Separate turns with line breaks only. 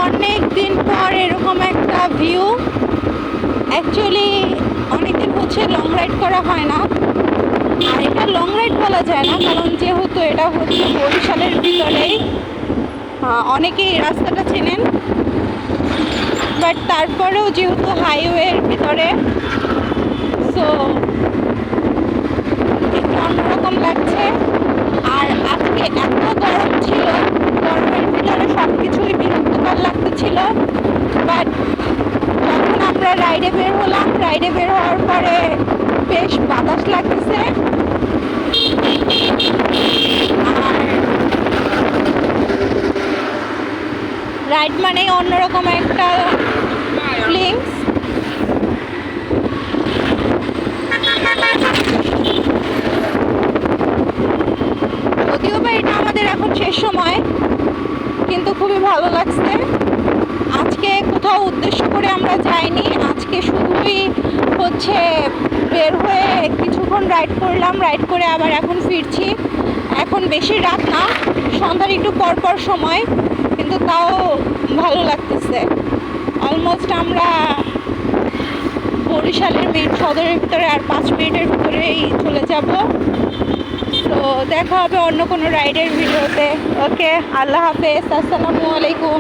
অনেক দিন পর এরকম একটা ভিউ। অ্যাকচুয়ালি অনেকদিন হচ্ছে লং রাইড করা হয় না, আর এটা লং রাইড বলা যায় না, কারণ যেহেতু এটা হচ্ছে বরিশালের ভিতরেই, অনেকেই রাস্তাটা চেনেন, বাট তারপরেও যেহেতু হাইওয়ের ভিতরে, সো একটু অন্যরকম লাগছে। আর আজকে এত গরম ছিল, গরমের ভিতরে সব কিছুই বিরক্তিকর লাগতেছিল। বাট যখন আমরা রাইডে বের হলাম, রাইডে বের হওয়ার পরে বেশ বাতাস লাগতেছে। আর রাইড মানে অন্যরকম একটা ফিলিংস। যদিও বা এটা আমাদের এখন শেষ সময়, কিন্তু খুবই ভালো লাগছে। আজকে কোথাও উদ্দেশ্য করে আমরা যাইনি, আজকে শুধুই হচ্ছে বের হয়ে কিছুক্ষণ রাইড করলাম, রাইড করে আবার এখন ফিরছি। এখন বেশি রাত না, সন্ধ্যার একটু পরপর সময়, কিন্তু তাও ভালো লাগতেছে। অলমোস্ট আমরা বরিশালের মেন সদরের ভিতরে আর 5 মিনিটের ভিতরেই চলে যাব। তো দেখা হবে অন্য কোনো রাইডের ভিডিওতে। ওকে, আল্লাহ হাফেজ, আসসালামু আলাইকুম।